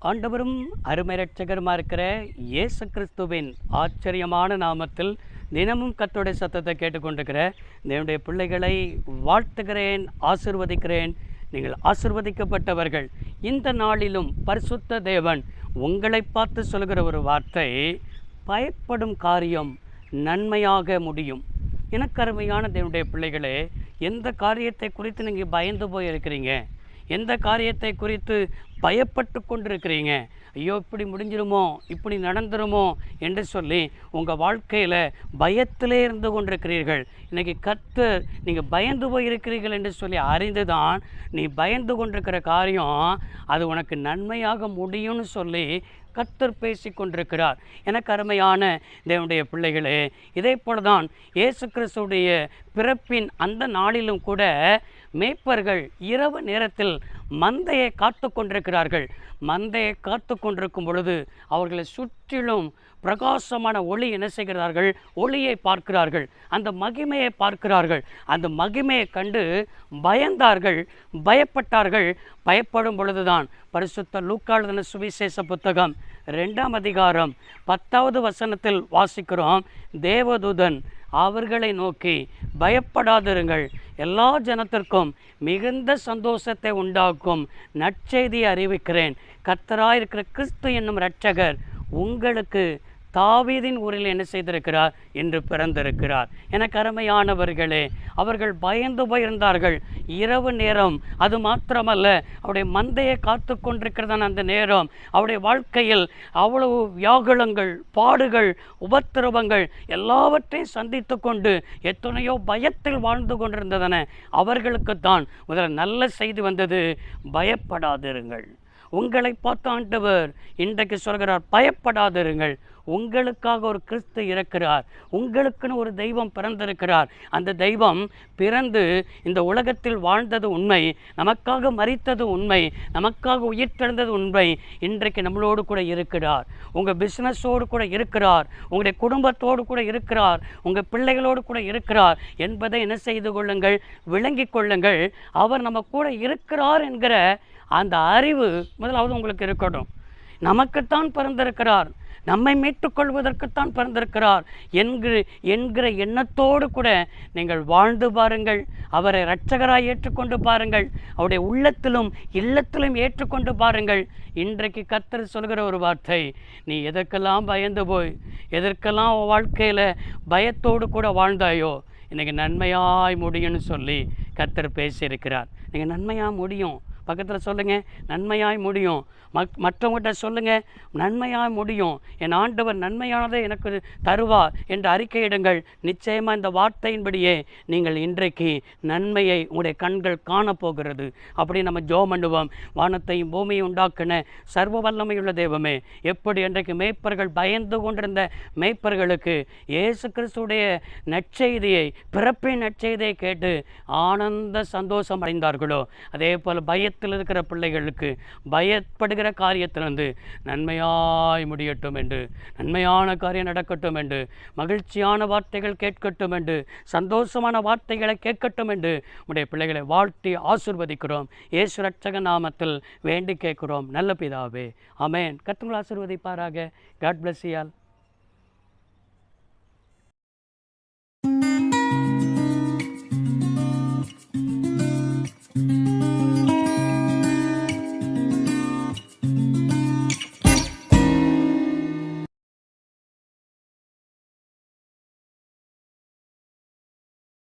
ஆண்டவரும் அருமை இரட்சகருமா இருக்கிற இயேசு கிறிஸ்துவின் ஆச்சரியமான நாமத்தில் தினமும் கர்த்தருடைய சத்தத்தை கேட்டுக்கொண்டிருக்கிற என்னுடைய பிள்ளைகளை வாழ்த்துகிறேன், ஆசிர்வதிக்கிறேன். நீங்கள் ஆசிர்வதிக்கப்பட்டவர்கள். இந்த நாளிலும் பரிசுத்த தேவன் உங்களை பார்த்து சொல்கிற ஒரு வார்த்தை, பயப்படும் காரியம் நன்மையாக முடியும். எனக்கு அருமையான தேவனுடைய பிள்ளைகளே, எந்த காரியத்தை குறித்து நீங்கள் பயந்து போய் இருக்கிறீங்க? எந்த காரியத்தை குறித்து பயப்பட்டு கொண்டிருக்கிறீங்க? ஐயோ, இப்படி முடிஞ்சிருமோ, இப்படி நடந்துருமோ என்று சொல்லி உங்கள் வாழ்க்கையில் பயத்திலே இருந்து கொண்டிருக்கிறீர்கள். இன்றைக்கி கர்த்தர் நீங்கள் பயந்து போய் இருக்கிறீர்கள் என்று சொல்லி அறிந்து தான் நீ பயந்து கொண்டிருக்கிற காரியம் அது உனக்கு நன்மையாக முடியும்னு சொல்லி கர்த்தர் பேசி கொண்டிருக்கிறார். எனக்கு அருமையான தேவனுடைய பிள்ளைகளே, இதே போல தான் இயேசு கிறிஸ்துடைய பிறப்பின் அந்த நாளிலும் கூட மேய்ப்பர்கள் இரவு நேரத்தில் மந்தையை காத்து கொண்டிருக்கிறார்கள். மந்தையை காத்து கொண்டிருக்கும் பொழுது அவர்களை சுற்றிலும் பிரகாசமான ஒளி என்ன செய்கிறார்கள்? ஒளியை பார்க்கிறார்கள், அந்த மகிமையை பார்க்கிறார்கள். அந்த மகிமையை கண்டு பயந்தார்கள், பயப்பட்டார்கள். பயப்படும் பொழுதுதான் பரிசுத்த லூக்கா எழுதின சுவிசேஷ புத்தகம் 2ஆம் அதிகாரம் 10வது வசனத்தில் வாசிக்கிறோம். தேவதூதன் அவர்களை நோக்கி, பயப்படாதிருங்கள், எல்லா ஜனத்திற்கும் மிகுந்த சந்தோஷத்தை உண்டாக்கும் நற்செய்தியை அறிவிக்கிறேன். கர்த்தராயிருக்கிற கிறிஸ்து என்னும் இரட்சகர் உங்களுக்கு தாவீதின் ஊரில் என்ன செய்திருக்கிறார் என்று பிறந்திருக்கிறார். எனக்கு அருமையானவர்களே, அவர்கள் பயந்து போயிருந்தார்கள். இரவு நேரம், அது மாத்திரமல்ல, அவருடைய மந்தையை காத்து கொண்டிருக்கிறதான அந்த நேரம் அவருடைய வாழ்க்கையில் அவ்வளவு வியாகுலங்கள், பாடுகள், உபத்திரவங்கள் எல்லாவற்றையும் சந்தித்து கொண்டு எத்தனையோ பயத்தில் வாழ்ந்து கொண்டிருந்ததன அவர்களுக்குத்தான் முதல்ல நல்ல செய்தி வந்தது. பயப்படாதிருங்கள். உங்களை பார்த்து ஆண்டவர் இன்றைக்கு சொல்கிறார், பயப்படாதிருங்கள். உங்களுக்காக ஒரு கிறிஸ்து இருக்கிறார். உங்களுக்குன்னு ஒரு தெய்வம் பிறந்திருக்கிறார். அந்த தெய்வம் பிறந்து இந்த உலகத்தில் வாழ்ந்தது உண்மை, நமக்காக மரித்தது உண்மை, நமக்காக உயிர்த்தெழுந்தது உண்மை. இன்றைக்கு நம்மளோடு கூட இருக்கிறார். உங்கள் பிஸ்னஸோடு கூட இருக்கிறார், உங்களுடைய குடும்பத்தோடு கூட இருக்கிறார், உங்கள் பிள்ளைகளோடு கூட இருக்கிறார் என்பதை என்ன செய்து கொள்ளுங்கள், விளங்கி கொள்ளுங்கள். அவர் நம்ம கூட இருக்கிறார் என்கிற அந்த அறிவு முதலாவது உங்களுக்கு இருக்கட்டும். நமக்குத்தான் பிறந்திருக்கிறார், நம்மை மீட்டுக்கொள்வதற்குத்தான் பிறந்திருக்கிறார் என்கிற எண்ணத்தோடு கூட நீங்கள் வாழ்ந்து பாருங்கள். அவரை இரட்சகராய் ஏற்றுக்கொண்டு பாருங்கள். அவருடைய உள்ளத்திலும் இல்லத்திலும் ஏற்றுக்கொண்டு பாருங்கள். இன்றைக்கு கர்த்தர் சொல்கிற ஒரு வார்த்தை, நீ எதற்கெல்லாம் பயந்து போய், எதற்கெல்லாம் வாழ்க்கையில் பயத்தோடு கூட வாழ்ந்தாயோ, இன்றைக்கி நன்மையாய் முடியும்னு சொல்லி கர்த்தர் பேசியிருக்கிறார். நீங்கள் நன்மையாக முடியும். பக்கத்தில் சொல்லுங்கள், நன்மையாய் முடியும். மற்றவங்கள்ட்ட சொல்லுங்கள், நன்மையாய் முடியும். என் ஆண்டவர் நன்மையானதை எனக்கு தருவார் என்று அறிக்கையிடுங்கள். நிச்சயமாக இந்த வார்த்தையின்படியே நீங்கள் இன்றைக்கு நன்மையை உங்களுடைய கண்கள் காணப்போகிறது. அப்படி நம்ம ஜெபம் பண்ணுவோம். வானத்தையும் பூமியை உண்டாக்கின சர்வ வல்லமையுள்ள தெய்வமே, எப்படி இன்றைக்கு மேய்ப்பர்கள் பயந்து கொண்டிருந்த மேய்ப்பர்களுக்கு இயேசு கிறிஸ்துடைய நற்செய்தியை, பிறப்பின் நற்செய்தியை கேட்டு ஆனந்த சந்தோஷம் அடைந்தார்களோ, அதே போல் பயத்தில் இருக்கிற பிள்ளைகளுக்கு பயப்படுகிற காரியத்திலிருந்து நன்மையாய் முடியட்டும் என்று, நன்மையான காரியம் நடக்கட்டும் என்று, மகிழ்ச்சியான வார்த்தைகள் கேட்கட்டும் என்று, சந்தோஷமான வார்த்தைகளை கேட்கட்டும் என்று உடைய பிள்ளைகளை வாழ்த்தி ஆசீர்வதிக்கிறோம். இயேசு இரட்சக நாமத்தில் வேண்டி கேட்கிறோம் நல்ல பிதாவே, ஆமென். கர்த்தர் ஆசீர்வதிப்பாராக. God bless you all.